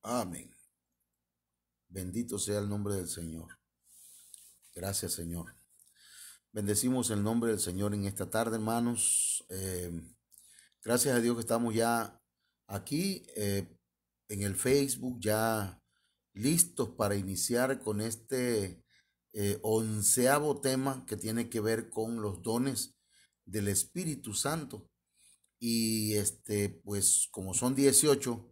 Amén. Bendito sea el nombre del Señor. Gracias, Señor. Bendecimos el nombre del Señor en esta tarde, hermanos. Gracias a Dios que estamos ya aquí en el Facebook, ya listos para iniciar con este 11º tema que tiene que ver con los dones del Espíritu Santo. Y pues como son 18,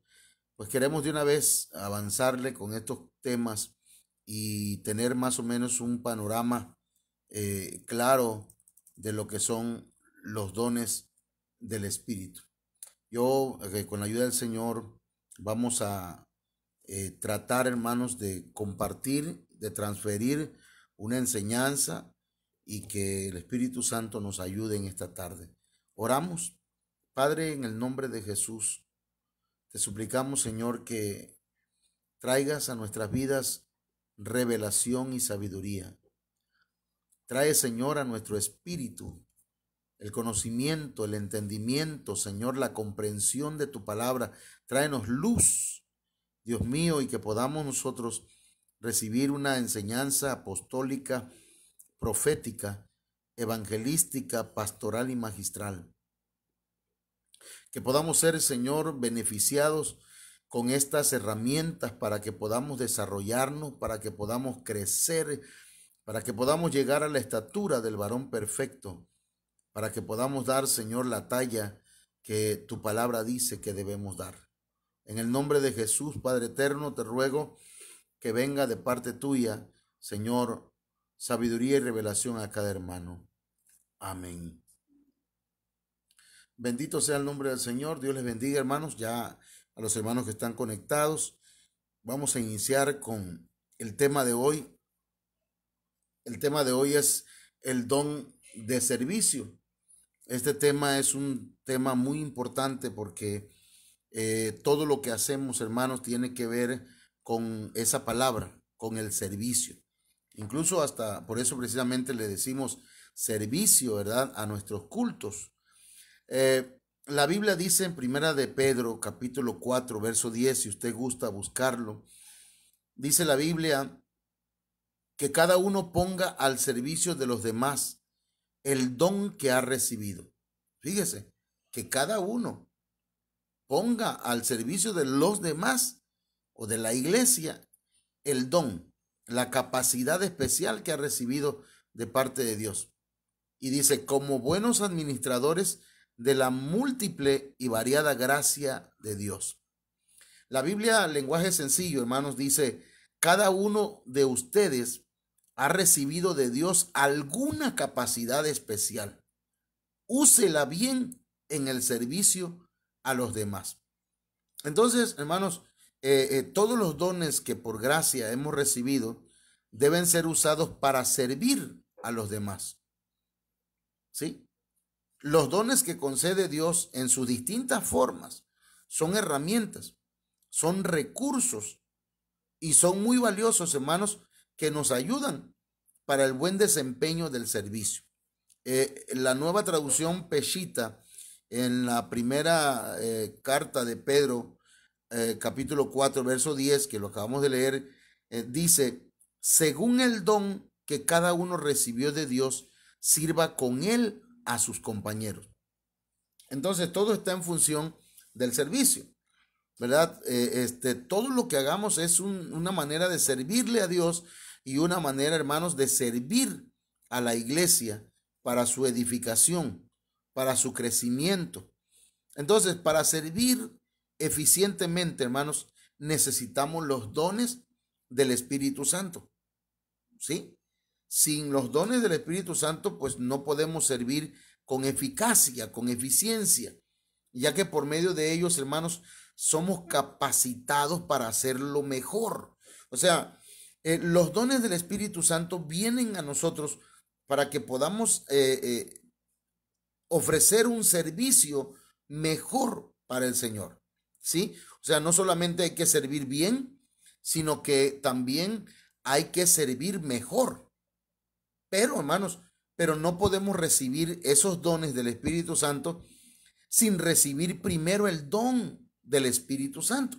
pues queremos de una vez avanzarle con estos temas y tener más o menos un panorama claro de lo que son los dones del Espíritu. Yo, con la ayuda del Señor, vamos a tratar, hermanos, de compartir, de transferir una enseñanza y que el Espíritu Santo nos ayude en esta tarde. Oramos. Padre, en el nombre de Jesús, te suplicamos, Señor, que traigas a nuestras vidas revelación y sabiduría. Trae, Señor, a nuestro espíritu el conocimiento, el entendimiento, Señor, la comprensión de tu palabra. Tráenos luz, Dios mío, y que podamos nosotros recibir una enseñanza apostólica, profética, evangelística, pastoral y magistral. Que podamos ser, Señor, beneficiados con estas herramientas para que podamos desarrollarnos, para que podamos crecer, para que podamos llegar a la estatura del varón perfecto, para que podamos dar, Señor, la talla que tu palabra dice que debemos dar. En el nombre de Jesús, Padre eterno, te ruego que venga de parte tuya, Señor, sabiduría y revelación a cada hermano. Amén. Bendito sea el nombre del Señor. Dios les bendiga, hermanos. Ya a los hermanos que están conectados, vamos a iniciar con el tema de hoy. El tema de hoy es el don de servicio. Este tema es un tema muy importante porque todo lo que hacemos, hermanos, tiene que ver con esa palabra, con el servicio. Incluso hasta por eso precisamente le decimos servicio, ¿verdad?, a nuestros cultos. La Biblia dice en Primera de Pedro, capítulo 4, verso 10, si usted gusta buscarlo, dice la Biblia que cada uno ponga al servicio de los demás el don que ha recibido. Fíjese, que cada uno ponga al servicio de los demás o de la iglesia el don, la capacidad especial que ha recibido de parte de Dios. Y dice, como buenos administradores de la múltiple y variada gracia de Dios. La Biblia, lenguaje sencillo, hermanos, dice, cada uno de ustedes ha recibido de Dios alguna capacidad especial. Úsela bien en el servicio a los demás. Entonces, hermanos, todos los dones que por gracia hemos recibido deben ser usados para servir a los demás. ¿Sí? Los dones que concede Dios en sus distintas formas son herramientas, son recursos y son muy valiosos, hermanos, que nos ayudan para el buen desempeño del servicio. La nueva traducción Peshitta, en la primera carta de Pedro, capítulo 4, verso 10, que lo acabamos de leer, dice, según el don que cada uno recibió de Dios, sirva con él a sus compañeros. Entonces, todo está en función del servicio, ¿verdad? Todo lo que hagamos es una manera de servirle a Dios y una manera, hermanos, de servir a la iglesia para su edificación, para su crecimiento. Entonces, para servir eficientemente, hermanos, necesitamos los dones del Espíritu Santo, ¿sí? Sin los dones del Espíritu Santo, pues no podemos servir con eficacia, con eficiencia, ya que por medio de ellos, hermanos, somos capacitados para hacerlo mejor. O sea, los dones del Espíritu Santo vienen a nosotros para que podamos ofrecer un servicio mejor para el Señor, ¿sí? O sea, no solamente hay que servir bien, sino que también hay que servir mejor. Pero, hermanos, pero no podemos recibir esos dones del Espíritu Santo sin recibir primero el don del Espíritu Santo.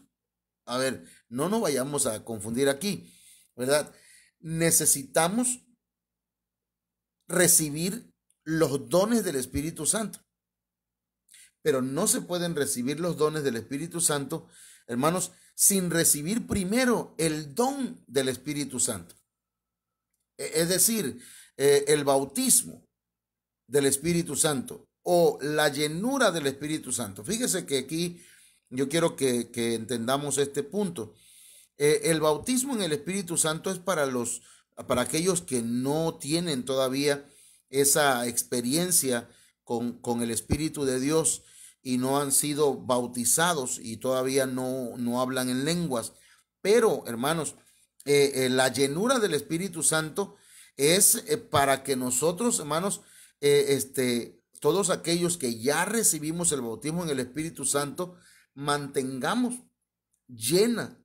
A ver, No nos vayamos a confundir aquí, ¿verdad? Necesitamos recibir los dones del Espíritu Santo, pero no se pueden recibir los dones del Espíritu Santo, hermanos, sin recibir primero el don del Espíritu Santo. Es decir, el bautismo del Espíritu Santo o la llenura del Espíritu Santo. Fíjese que aquí yo quiero que entendamos este punto. El bautismo en el Espíritu Santo es para aquellos que no tienen todavía esa experiencia con el Espíritu de Dios y no han sido bautizados y todavía no hablan en lenguas. Pero, hermanos, la llenura del Espíritu Santo es para que nosotros, hermanos, todos aquellos que ya recibimos el bautismo en el Espíritu Santo, mantengamos llena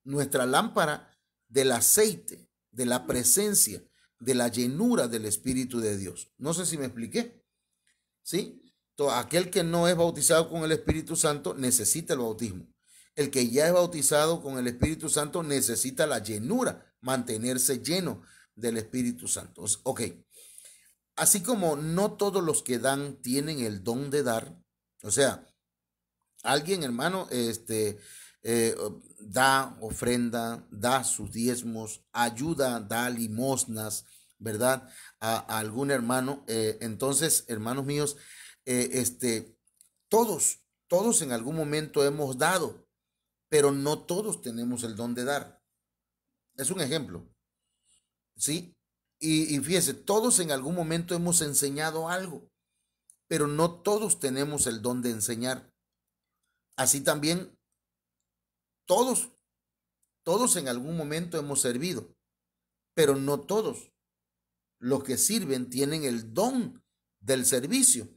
nuestra lámpara del aceite, de la presencia, de la llenura del Espíritu de Dios. No sé si me expliqué. ¿Sí? Aquel que no es bautizado con el Espíritu Santo necesita el bautismo. El que ya es bautizado con el Espíritu Santo necesita la llenura, mantenerse lleno del Espíritu Santo. Ok. Así como no todos los que dan tienen el don de dar, o sea, alguien, hermano, da ofrenda, da sus diezmos, ayuda, da limosnas, ¿verdad? A algún hermano. Entonces, hermanos míos, todos en algún momento hemos dado, pero no todos tenemos el don de dar. Es un ejemplo, ¿sí? Y fíjese, todos en algún momento hemos enseñado algo, pero no todos tenemos el don de enseñar. Así también, todos en algún momento hemos servido, pero no todos los que sirven tienen el don del servicio.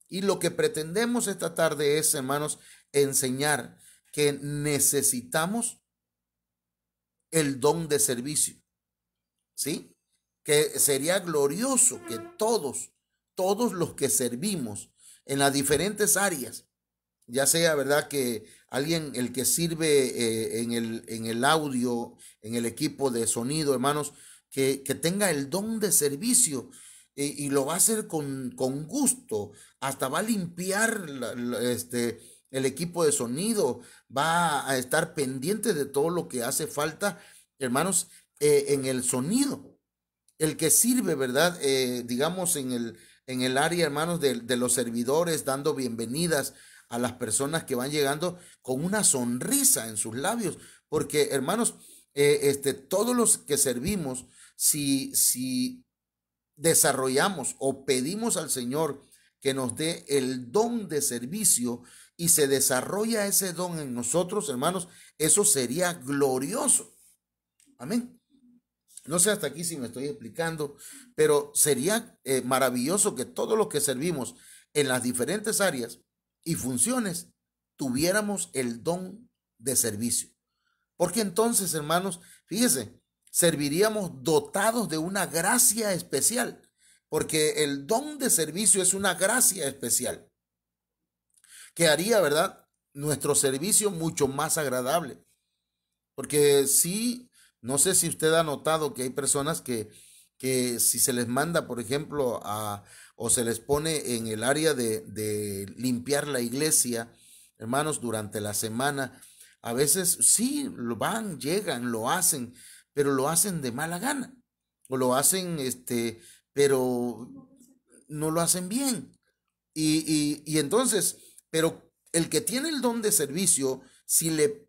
Y lo que pretendemos esta tarde es, hermanos, enseñar que necesitamos el don de servicio, ¿sí? Que sería glorioso que todos los que servimos en las diferentes áreas, ya sea, ¿verdad? Que alguien, el que sirve en el audio, en el equipo de sonido, hermanos, que tenga el don de servicio y lo va a hacer con gusto, hasta va a limpiar el equipo de sonido, va a estar pendiente de todo lo que hace falta, hermanos, en el sonido. El que sirve, ¿verdad? Digamos, en el área, hermanos, de los servidores, dando bienvenidas a las personas que van llegando con una sonrisa en sus labios, porque, hermanos, todos los que servimos, si desarrollamos o pedimos al Señor que nos dé el don de servicio y se desarrolla ese don en nosotros, hermanos, eso sería glorioso. Amén. No sé hasta aquí si me estoy explicando, pero sería maravilloso que todos los que servimos en las diferentes áreas y funciones tuviéramos el don de servicio. Porque entonces, hermanos, fíjese, serviríamos dotados de una gracia especial, porque el don de servicio es una gracia especial que haría, ¿verdad?, nuestro servicio mucho más agradable. Porque sí, no sé si usted ha notado que hay personas que si se les manda, por ejemplo, o se les pone en el área de limpiar la iglesia, hermanos, durante la semana, a veces sí, van, llegan, lo hacen, pero lo hacen de mala gana, o lo hacen, pero no lo hacen bien. Y entonces, pero el que tiene el don de servicio, si le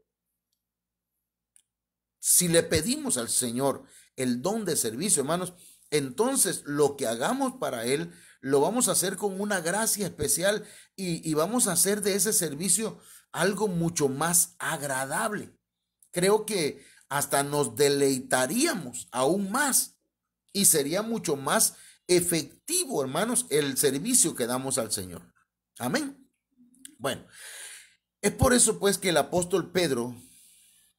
pedimos al Señor el don de servicio, hermanos, entonces lo que hagamos para Él, lo vamos a hacer con una gracia especial y vamos a hacer de ese servicio algo mucho más agradable. Creo que hasta nos deleitaríamos aún más y sería mucho más efectivo, hermanos, el servicio que damos al Señor. Amén. Bueno, es por eso pues que el apóstol Pedro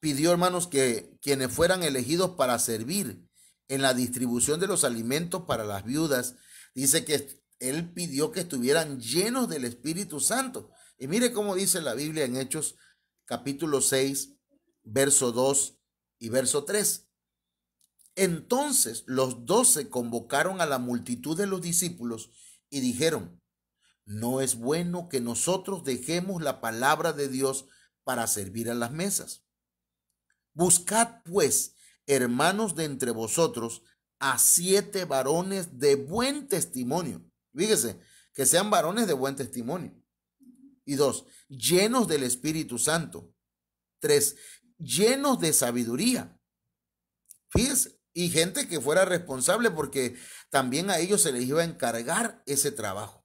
pidió, hermanos, que quienes fueran elegidos para servir en la distribución de los alimentos para las viudas, dice que él pidió que estuvieran llenos del Espíritu Santo. Y mire cómo dice la Biblia en Hechos capítulo 6, verso 2 y verso 3. Entonces los 12 convocaron a la multitud de los discípulos y dijeron: no es bueno que nosotros dejemos la palabra de Dios para servir a las mesas. Buscad pues, hermanos, de entre vosotros a 7 varones de buen testimonio. Fíjese, que sean varones de buen testimonio. Y 2, llenos del Espíritu Santo. 3, llenos de sabiduría. Fíjese, y gente que fuera responsable, porque también a ellos se les iba a encargar ese trabajo.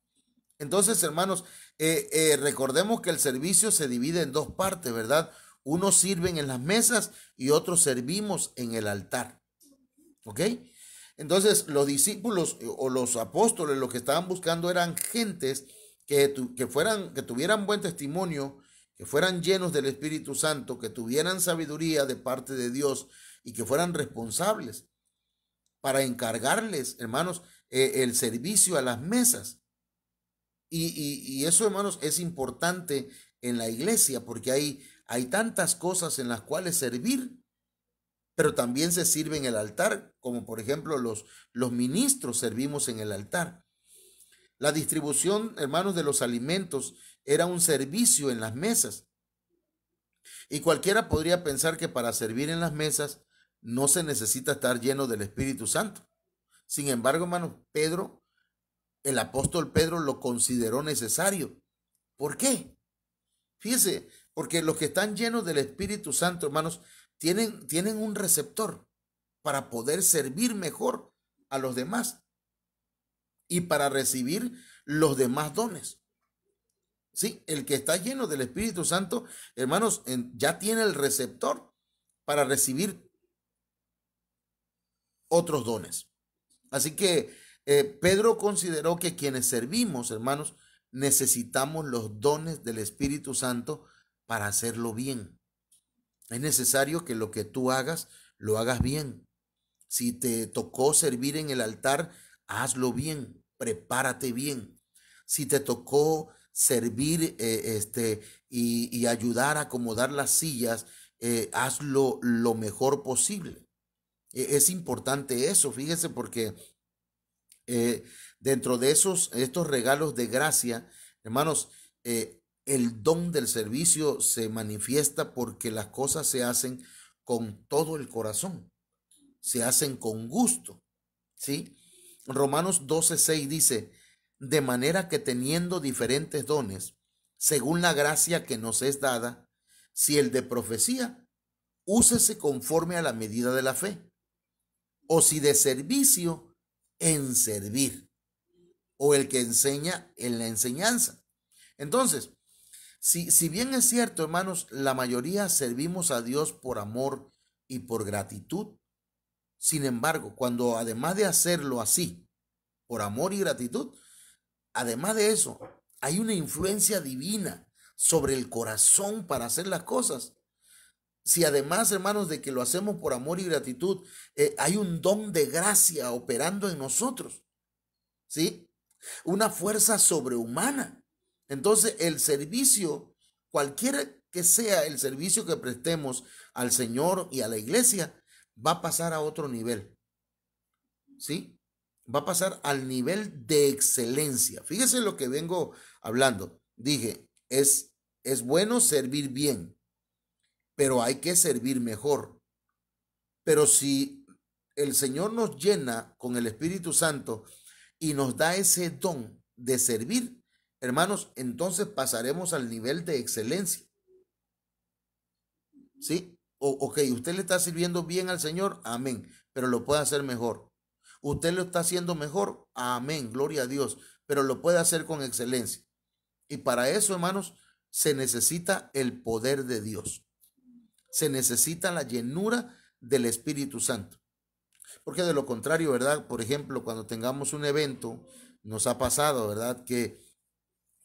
Entonces, hermanos, recordemos que el servicio se divide en 2 partes, ¿verdad? Unos sirven en las mesas y otros servimos en el altar. ¿Ok? Entonces, los discípulos o los apóstoles lo que estaban buscando eran gentes que tuvieran buen testimonio, que fueran llenos del Espíritu Santo, que tuvieran sabiduría de parte de Dios y que fueran responsables para encargarles, hermanos, el servicio a las mesas. Y eso, hermanos, es importante en la iglesia, porque hay tantas cosas en las cuales servir, pero también se sirve en el altar, como por ejemplo los ministros servimos en el altar. La distribución, hermanos, de los alimentos era un servicio en las mesas. Y cualquiera podría pensar que para servir en las mesas no se necesita estar lleno del Espíritu Santo. Sin embargo, hermanos, el apóstol Pedro lo consideró necesario. ¿Por qué? Fíjese, porque los que están llenos del Espíritu Santo, hermanos, tienen un receptor para poder servir mejor a los demás y para recibir los demás dones. Sí, el que está lleno del Espíritu Santo, hermanos, ya tiene el receptor para recibir otros dones. Así que Pedro consideró que quienes servimos, hermanos, necesitamos los dones del Espíritu Santo para hacerlo bien. Es necesario que lo que tú hagas, lo hagas bien. Si te tocó servir en el altar, hazlo bien, prepárate bien. Si te tocó servir y ayudar a acomodar las sillas, hazlo lo mejor posible. Es importante eso, fíjese, porque dentro de estos regalos de gracia, hermanos, el don del servicio se manifiesta porque las cosas se hacen con todo el corazón, se hacen con gusto, ¿sí? Romanos 12:6 dice: de manera que teniendo diferentes dones, según la gracia que nos es dada, si el de profecía, úsese conforme a la medida de la fe, o si de servicio, en servir, o el que enseña, en la enseñanza. Entonces, si bien es cierto, hermanos, la mayoría servimos a Dios por amor y por gratitud, sin embargo, cuando además de hacerlo así, por amor y gratitud, además de eso, hay una influencia divina sobre el corazón para hacer las cosas. Si además, hermanos, de que lo hacemos por amor y gratitud, hay un don de gracia operando en nosotros, ¿sí? Una fuerza sobrehumana. Entonces, el servicio, cualquiera que sea el servicio que prestemos al Señor y a la iglesia, va a pasar a otro nivel, ¿sí? Va a pasar al nivel de excelencia. Fíjese lo que vengo hablando. Dije, es bueno servir bien, pero hay que servir mejor. Pero si el Señor nos llena con el Espíritu Santo y nos da ese don de servir, hermanos, entonces pasaremos al nivel de excelencia. ¿Sí? Ok, usted le está sirviendo bien al Señor, amén, pero lo puede hacer mejor. Usted lo está haciendo mejor, amén, gloria a Dios, pero lo puede hacer con excelencia. Y para eso, hermanos, se necesita el poder de Dios. Se necesita la llenura del Espíritu Santo. Porque de lo contrario, ¿verdad? Por ejemplo, cuando tengamos un evento, nos ha pasado, ¿verdad? Que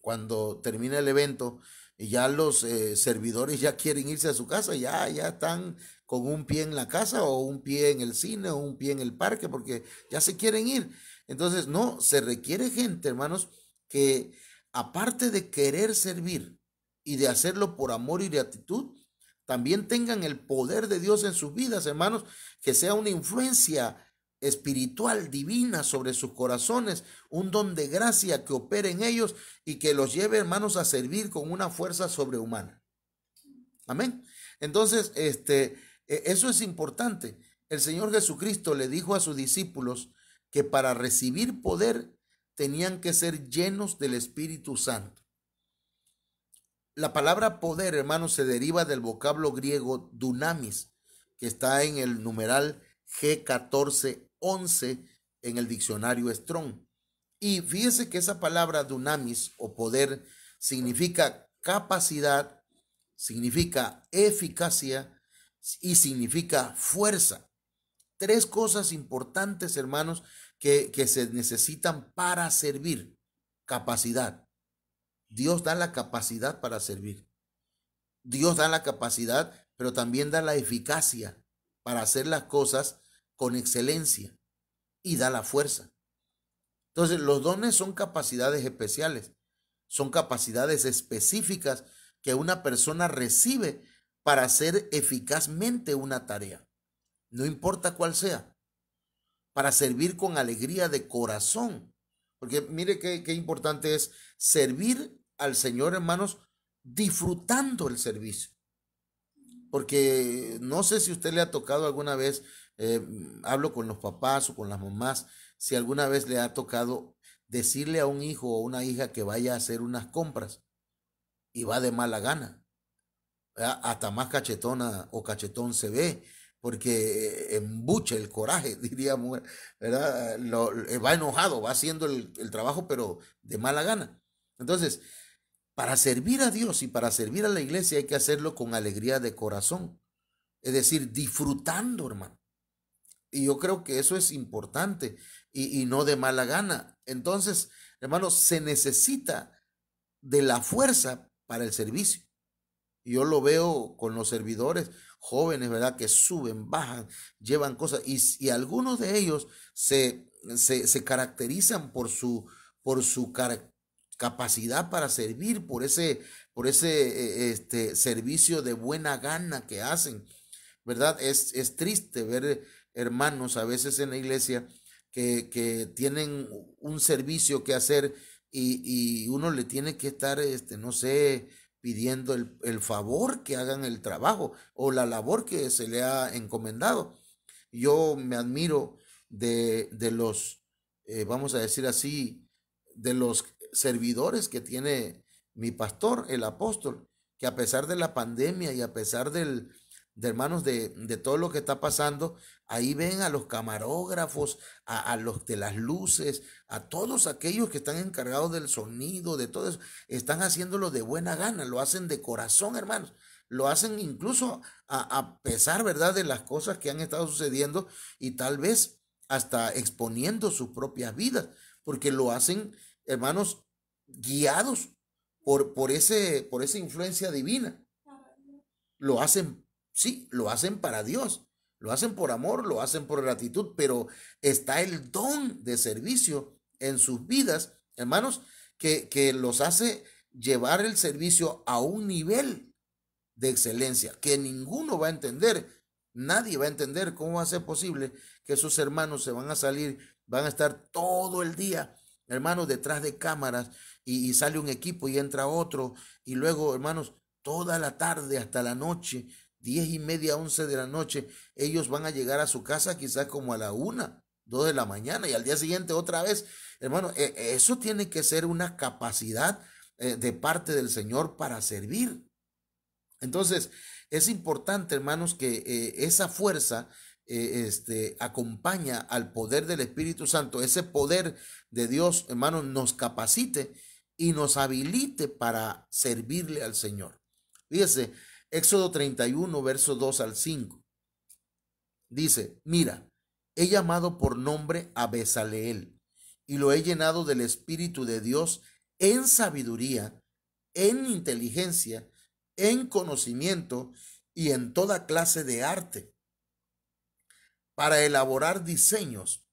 cuando termina el evento, ya los servidores ya quieren irse a su casa, ya están con un pie en la casa o un pie en el cine o un pie en el parque porque ya se quieren ir. Entonces, no, se requiere gente, hermanos, que aparte de querer servir y de hacerlo por amor y gratitud, también tengan el poder de Dios en sus vidas, hermanos, que sea una influencia espiritual divina sobre sus corazones, un don de gracia que opere en ellos y que los lleve, hermanos, a servir con una fuerza sobrehumana. Amén. Entonces, eso es importante. El Señor Jesucristo le dijo a sus discípulos que para recibir poder tenían que ser llenos del Espíritu Santo. La palabra poder, hermanos, se deriva del vocablo griego dunamis, que está en el numeral G1411 en el diccionario Strong. Y fíjese que esa palabra dunamis o poder significa capacidad, significa eficacia y significa fuerza. Tres cosas importantes, hermanos, que se necesitan para servir. Capacidad. Dios da la capacidad para servir. Dios da la capacidad, pero también da la eficacia para hacer las cosas con excelencia y da la fuerza. Entonces, los dones son capacidades especiales, son capacidades específicas que una persona recibe para hacer eficazmente una tarea, no importa cuál sea, para servir con alegría de corazón. Porque mire qué importante es servir al Señor, hermanos, disfrutando el servicio. Porque no sé si usted le ha tocado alguna vez, hablo con los papás o con las mamás, si alguna vez le ha tocado decirle a un hijo o una hija que vaya a hacer unas compras y va de mala gana, ¿verdad? Hasta más cachetona o cachetón se ve, porque embuche el coraje, diríamos, ¿verdad? Va enojado, va haciendo el trabajo, pero de mala gana. Entonces, para servir a Dios y para servir a la iglesia hay que hacerlo con alegría de corazón, es decir, disfrutando, hermano. Y yo creo que eso es importante y no de mala gana. Entonces, hermanos, se necesita de la fuerza para el servicio. Yo lo veo con los servidores jóvenes, ¿verdad? Que suben, bajan, llevan cosas y algunos de ellos se caracterizan por su capacidad para servir, por ese servicio de buena gana que hacen, ¿verdad? Es triste ver hermanos a veces en la iglesia que tienen un servicio que hacer y uno le tiene que estar, no sé, pidiendo el favor que hagan el trabajo o la labor que se le ha encomendado. Yo me admiro de los, vamos a decir así, de los servidores que tiene mi pastor, el apóstol, que a pesar de la pandemia y a pesar de hermanos de todo lo que está pasando, ahí ven a los camarógrafos, a los de las luces, a todos aquellos que están encargados del sonido, de todo eso, están haciéndolo de buena gana, lo hacen de corazón, hermanos. Lo hacen incluso a pesar, ¿verdad?, de las cosas que han estado sucediendo y tal vez hasta exponiendo sus propias vidas, porque lo hacen, hermanos, guiados por esa influencia divina. Lo hacen, sí, lo hacen para Dios, lo hacen por amor, lo hacen por gratitud, pero está el don de servicio en sus vidas, hermanos, que los hace llevar el servicio a un nivel de excelencia que ninguno va a entender, nadie va a entender cómo va a ser posible que sus hermanos se van a salir, van a estar todo el día, hermanos, detrás de cámaras y sale un equipo y entra otro y luego, hermanos, toda la tarde hasta la noche, 10:30, 11 de la noche, ellos van a llegar a su casa quizás como a la 1, 2 de la mañana y al día siguiente otra vez, hermano, eso tiene que ser una capacidad de parte del Señor para servir. Entonces, es importante, hermanos, que esa fuerza acompaña al poder del Espíritu Santo, ese poder de Dios, hermanos, nos capacite y nos habilite para servirle al Señor. Fíjese, Éxodo 31, verso 2 al 5. Dice, mira, he llamado por nombre a Bezaleel y lo he llenado del Espíritu de Dios en sabiduría, en inteligencia, en conocimiento y en toda clase de arte, para elaborar diseños,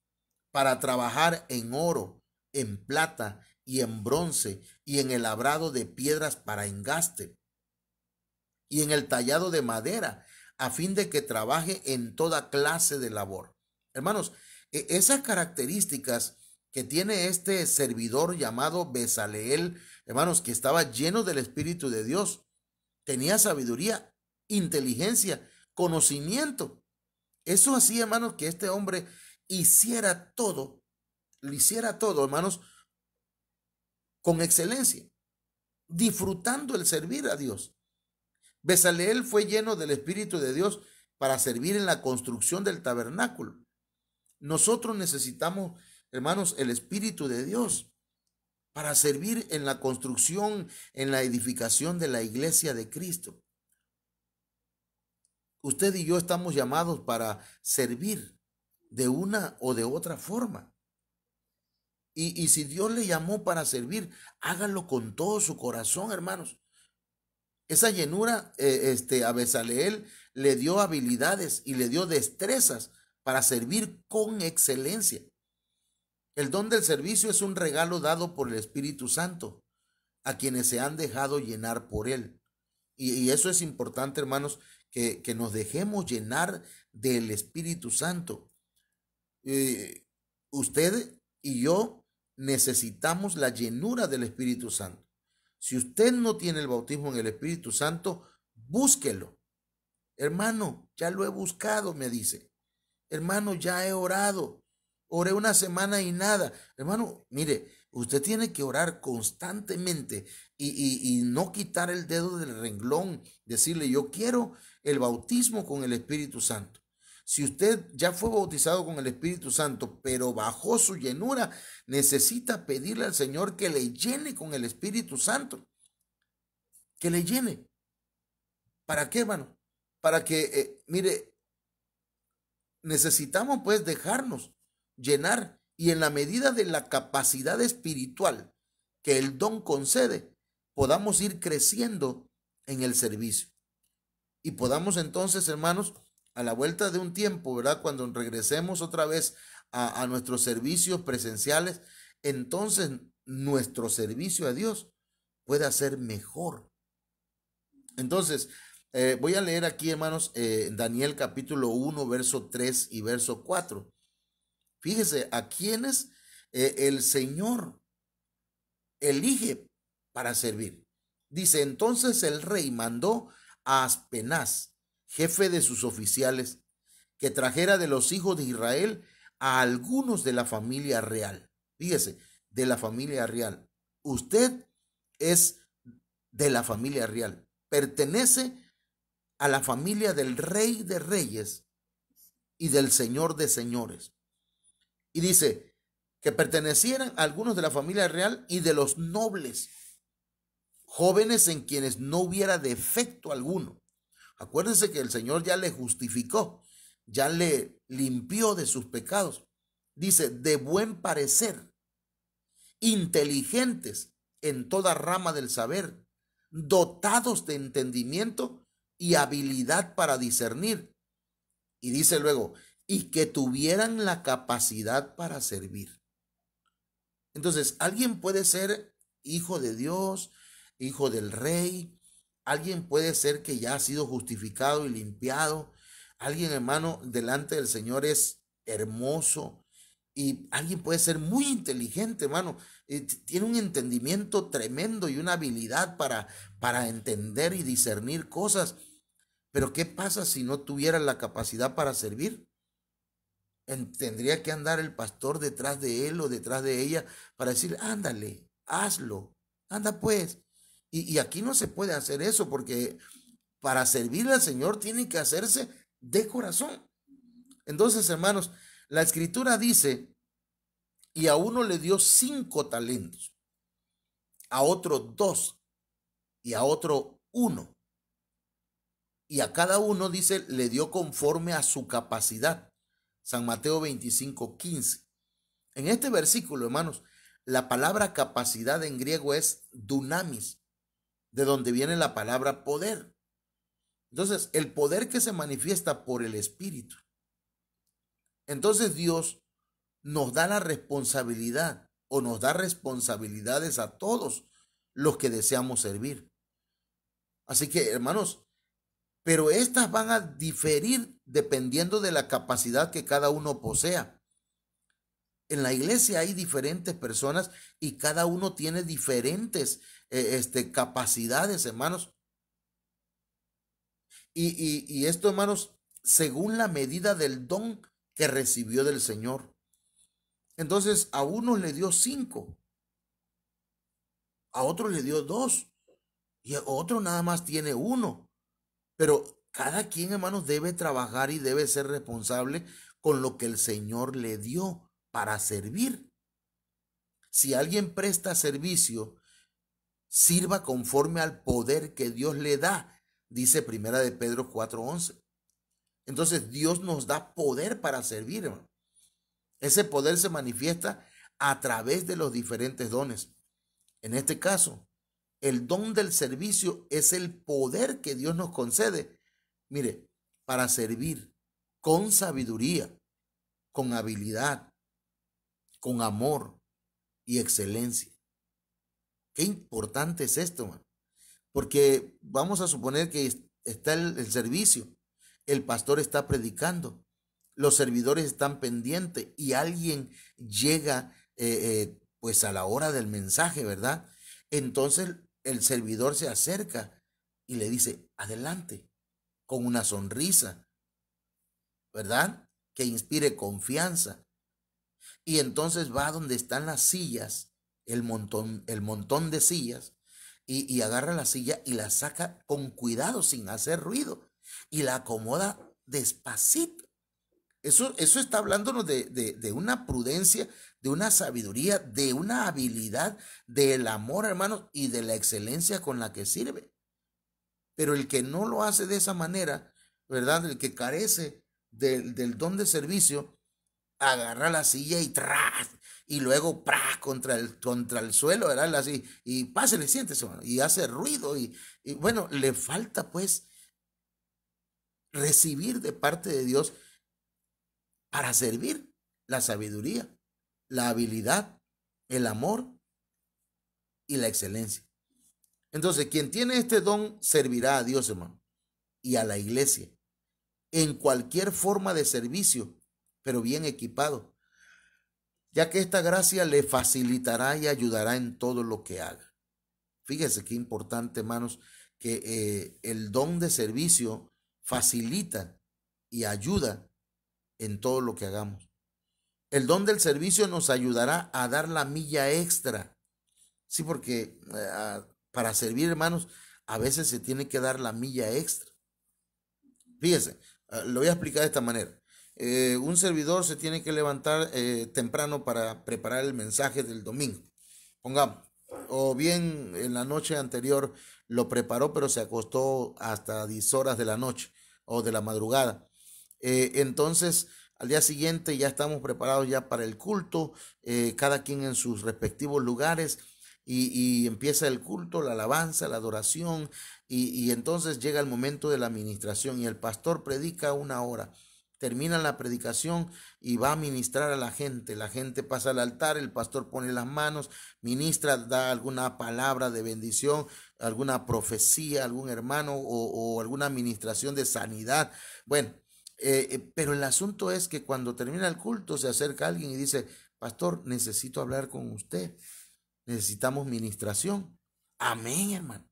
para trabajar en oro, en plata y en bronce y en el labrado de piedras para engaste, y en el tallado de madera, a fin de que trabaje en toda clase de labor. Hermanos, esas características que tiene este servidor llamado Bezaleel, hermanos, que estaba lleno del Espíritu de Dios, tenía sabiduría, inteligencia, conocimiento. Eso hacía, hermanos, que este hombre hiciera todo, lo hiciera todo, hermanos, con excelencia, disfrutando el servir a Dios. Bezaleel fue lleno del Espíritu de Dios para servir en la construcción del tabernáculo. Nosotros necesitamos, hermanos, el Espíritu de Dios para servir en la construcción, en la edificación de la iglesia de Cristo. Usted y yo estamos llamados para servir de una o de otra forma. Y si Dios le llamó para servir, hágalo con todo su corazón, hermanos. Esa llenura a Bezaleel le dio habilidades y le dio destrezas para servir con excelencia. El don del servicio es un regalo dado por el Espíritu Santo a quienes se han dejado llenar por él. Y eso es importante, hermanos, que nos dejemos llenar del Espíritu Santo. Usted y yo necesitamos la llenura del Espíritu Santo. Si usted no tiene el bautismo en el Espíritu Santo, búsquelo. Hermano, ya lo he buscado, me dice. Hermano, ya he orado. Oré una semana y nada. Hermano, mire, usted tiene que orar constantemente y no quitar el dedo del renglón. Decirle, yo quiero el bautismo con el Espíritu Santo. Si usted ya fue bautizado con el Espíritu Santo, pero bajó su llenura, necesita pedirle al Señor que le llene con el Espíritu Santo. Que le llene. ¿Para qué, hermano? Para que, mire, necesitamos pues dejarnos llenar y en la medida de la capacidad espiritual que el don concede, podamos ir creciendo en el servicio. Y podamos entonces, hermanos, a la vuelta de un tiempo, ¿verdad? Cuando regresemos otra vez a nuestros servicios presenciales, entonces nuestro servicio a Dios pueda ser mejor. Entonces, voy a leer aquí, hermanos, Daniel capítulo 1, verso 3 y verso 4. Fíjese a quienes el Señor elige para servir. Dice, entonces el rey mandó a Aspenaz, jefe de sus oficiales, que trajera de los hijos de Israel a algunos de la familia real. Fíjese, de la familia real. Usted es de la familia real. Pertenece a la familia del Rey de Reyes y del Señor de Señores. Y dice que pertenecieran a algunos de la familia real y de los nobles, jóvenes en quienes no hubiera defecto alguno. Acuérdense que el Señor ya le justificó, ya le limpió de sus pecados. Dice, de buen parecer, inteligentes en toda rama del saber, dotados de entendimiento y habilidad para discernir. Y dice luego, y que tuvieran la capacidad para servir. Entonces, alguien puede ser hijo de Dios, hijo del rey, alguien puede ser que ya ha sido justificado y limpiado, alguien, hermano, delante del Señor es hermoso, y alguien puede ser muy inteligente, hermano, tiene un entendimiento tremendo y una habilidad para entender y discernir cosas. Pero ¿qué pasa si no tuviera la capacidad para servir? Tendría que andar el pastor detrás de él o detrás de ella para decir, ándale, hazlo, anda pues. Y aquí no se puede hacer eso porque para servirle al Señor tiene que hacerse de corazón. Entonces, hermanos, la escritura dice, y a uno le dio 5 talentos, a otro 2 y a otro 1. Y a cada uno, dice, le dio conforme a su capacidad. San Mateo 25:15. En este versículo, hermanos, la palabra capacidad en griego es dunamis, de donde viene la palabra poder. Entonces, el poder que se manifiesta por el Espíritu. Entonces Dios nos da la responsabilidad o nos da responsabilidades a todos los que deseamos servir. Así que, hermanos, pero estas van a diferir dependiendo de la capacidad que cada uno posea. En la iglesia hay diferentes personas y cada uno tiene diferentes capacidades, hermanos. Y esto, hermanos, según la medida del don que recibió del Señor. Entonces, a uno le dio 5, a otro le dio 2 y a otro nada más tiene 1. Pero cada quien, hermanos, debe trabajar y debe ser responsable con lo que el Señor le dio para servir. Si alguien presta servicio, sirva conforme al poder que Dios le da, dice Primera de Pedro 4:11. Entonces Dios nos da poder para servir, hermano. Ese poder se manifiesta a través de los diferentes dones. En este caso, el don del servicio es el poder que Dios nos concede, mire, para servir con sabiduría, con habilidad, con amor y excelencia. Qué importante es esto, man. Porque vamos a suponer que está el servicio, el pastor está predicando, los servidores están pendientes y alguien llega pues a la hora del mensaje, ¿verdad? Entonces el servidor se acerca y le dice, adelante, con una sonrisa, ¿verdad? Que inspire confianza. Y entonces va donde están las sillas, el montón de sillas, y agarra la silla y la saca con cuidado, sin hacer ruido, y la acomoda despacito. Eso está hablándonos de una prudencia, de una sabiduría, de una habilidad, del amor, hermanos, y de la excelencia con la que sirve. Pero el que no lo hace de esa manera, ¿verdad? El que carece del don de servicio, agarra la silla y tras, y luego contra el suelo, ¿verdad? Así, y pásele, siéntese, hermano, y hace ruido, y bueno, le falta pues recibir de parte de Dios para servir la sabiduría, la habilidad, el amor y la excelencia. Entonces, quien tiene este don servirá a Dios, hermano, y a la iglesia en cualquier forma de servicio, pero bien equipado, ya que esta gracia le facilitará y ayudará en todo lo que haga. Fíjese qué importante, hermanos, que el don de servicio facilita y ayuda en todo lo que hagamos. El don del servicio nos ayudará a dar la milla extra. Sí, porque para servir, hermanos, a veces se tiene que dar la milla extra. Fíjese, lo voy a explicar de esta manera. Un servidor se tiene que levantar temprano para preparar el mensaje del domingo. Pongamos, o bien en la noche anterior lo preparó, pero se acostó hasta 10 horas de la noche o de la madrugada. Entonces, al día siguiente ya estamos preparados ya para el culto, cada quien en sus respectivos lugares, y empieza el culto, la alabanza, la adoración, y entonces llega el momento de la administración y el pastor predica 1 hora. Termina la predicación y va a ministrar a la gente. La gente pasa al altar, el pastor pone las manos, ministra, da alguna palabra de bendición, alguna profecía, algún hermano o alguna administración de sanidad. Bueno, pero el asunto es que cuando termina el culto se acerca alguien y dice, pastor, necesito hablar con usted, necesitamos ministración. Amén, hermano.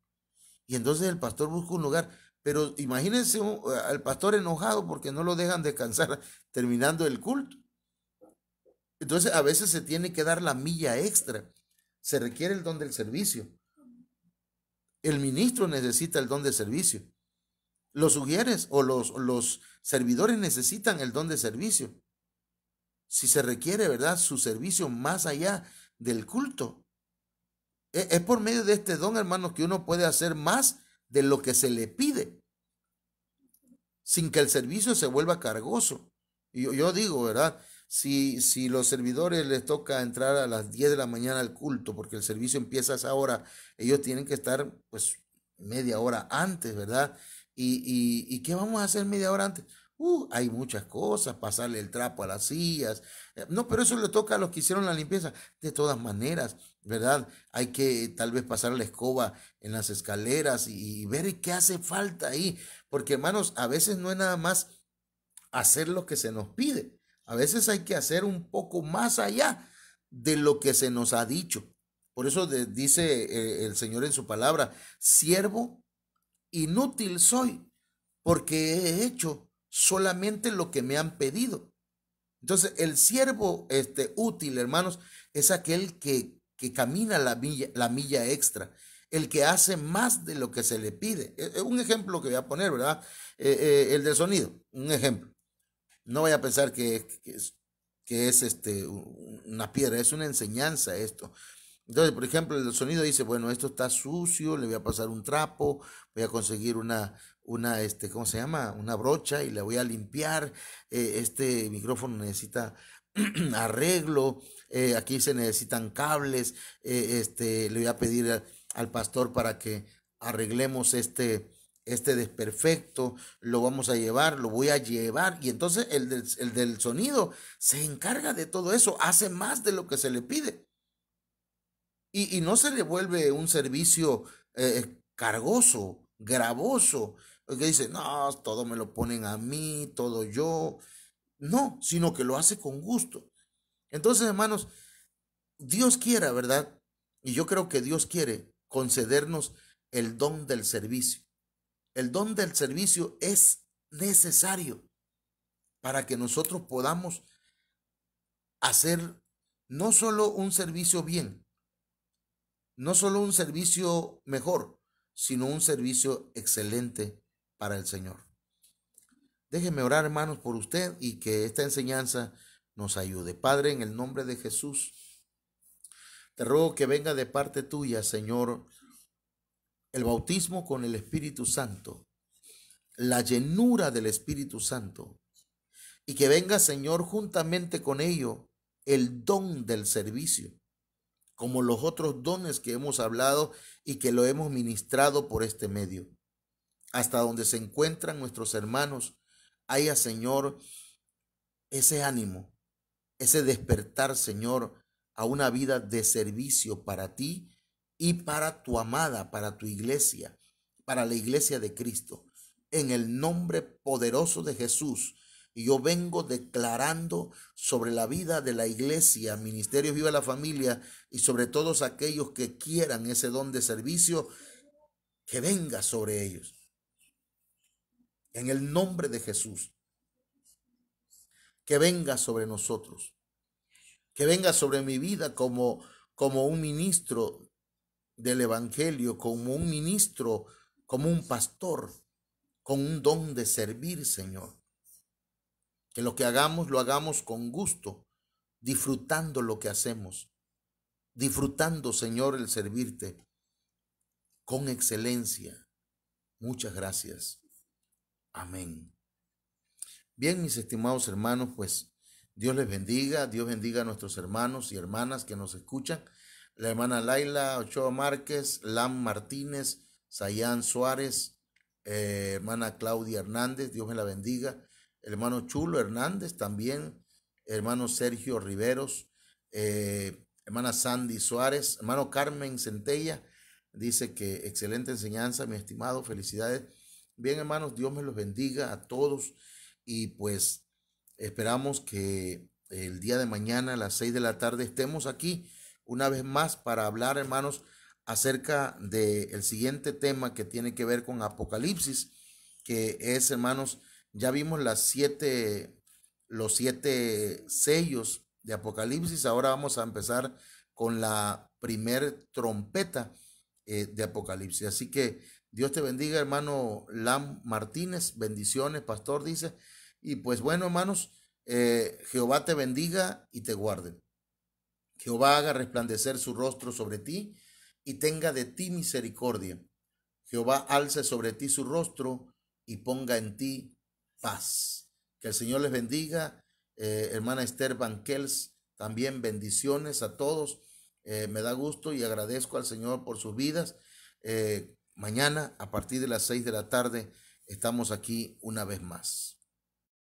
Y entonces el pastor busca un lugar. Pero imagínense al pastor enojado porque no lo dejan descansar terminando el culto. Entonces a veces se tiene que dar la milla extra. Se requiere el don del servicio. El ministro necesita el don de servicio. Los sugieres o los servidores necesitan el don de servicio. Si se requiere, ¿verdad?, su servicio más allá del culto. Es por medio de este don, hermanos, que uno puede hacer más de lo que se le pide, sin que el servicio se vuelva cargoso. Y yo digo, ¿verdad? Si los servidores les toca entrar a las 10 de la mañana al culto, porque el servicio empieza a esa hora, ellos tienen que estar pues media hora antes, ¿verdad? ¿Y qué vamos a hacer media hora antes? hay muchas cosas, pasarle el trapo a las sillas. No, pero eso le toca a los que hicieron la limpieza. De todas maneras, ¿verdad? Hay que tal vez pasar la escoba en las escaleras y ver qué hace falta ahí. Porque hermanos, a veces no es nada más hacer lo que se nos pide. A veces hay que hacer un poco más allá de lo que se nos ha dicho. Por eso dice el Señor en su palabra, siervo inútil soy, porque he hecho solamente lo que me han pedido. Entonces, el siervo útil, hermanos, es aquel que camina la milla extra, el que hace más de lo que se le pide. Un ejemplo que voy a poner, ¿verdad? El del sonido, un ejemplo. No vaya a pensar que es una piedra, es una enseñanza esto. Entonces, por ejemplo, el sonido dice, bueno, esto está sucio, le voy a pasar un trapo, voy a conseguir ¿cómo se llama? Una brocha y la voy a limpiar. Este micrófono necesita arreglo, aquí se necesitan cables, le voy a pedir al pastor para que arreglemos este desperfecto, lo vamos a llevar, lo voy a llevar. Y entonces el del sonido se encarga de todo eso, hace más de lo que se le pide. Y no se le vuelve un servicio cargoso, gravoso, que dice, no, todo me lo ponen a mí, todo yo. No, sino que lo hace con gusto. Entonces, hermanos, Dios quiera, ¿verdad? Y yo creo que Dios quiere concedernos el don del servicio. El don del servicio es necesario para que nosotros podamos hacer no solo un servicio bien, no solo un servicio mejor, sino un servicio excelente para el Señor. Déjeme orar, hermanos, por usted y que esta enseñanza nos ayude. Padre, en el nombre de Jesús, te ruego que venga de parte tuya, Señor, el bautismo con el Espíritu Santo, la llenura del Espíritu Santo, y que venga, Señor, juntamente con ello, el don del servicio, como los otros dones que hemos hablado y que lo hemos ministrado por este medio. Hasta donde se encuentran nuestros hermanos, haya, Señor, ese ánimo, ese despertar, Señor, a una vida de servicio para ti y para tu amada, para tu iglesia, para la iglesia de Cristo. En el nombre poderoso de Jesús, y yo vengo declarando sobre la vida de la iglesia, Ministerio Viva la Familia, y sobre todos aquellos que quieran ese don de servicio, que venga sobre ellos. En el nombre de Jesús, que venga sobre nosotros, que venga sobre mi vida como un ministro del Evangelio, como un ministro, como un pastor, con un don de servir, Señor. Que lo que hagamos, lo hagamos con gusto, disfrutando lo que hacemos, disfrutando, Señor, el servirte con excelencia. Muchas gracias. Amén. Bien, mis estimados hermanos, pues Dios les bendiga, Dios bendiga a nuestros hermanos y hermanas que nos escuchan. La hermana Laila Ochoa Márquez, Lam Martínez, Sayán Suárez, hermana Claudia Hernández, Dios me la bendiga. Hermano Chulo Hernández también, hermano Sergio Riveros, hermana Sandy Suárez, hermano Carmen Centella, dice que excelente enseñanza, mi estimado, felicidades. Bien, hermanos, Dios me los bendiga a todos y pues esperamos que el día de mañana a las 6 de la tarde estemos aquí una vez más para hablar, hermanos, acerca del siguiente tema que tiene que ver con Apocalipsis, que es, hermanos, ya vimos los 7 sellos de Apocalipsis. Ahora vamos a empezar con la primer trompeta de Apocalipsis. Así que Dios te bendiga, hermano Lam Martínez. Bendiciones, pastor, dice. Y pues bueno, hermanos, Jehová te bendiga y te guarde. Jehová haga resplandecer su rostro sobre ti y tenga de ti misericordia. Jehová alce sobre ti su rostro y ponga en ti paz. Que el Señor les bendiga. Hermana Esther Banquels, también bendiciones a todos. Me da gusto y agradezco al Señor por sus vidas. Mañana a partir de las 6 de la tarde estamos aquí una vez más.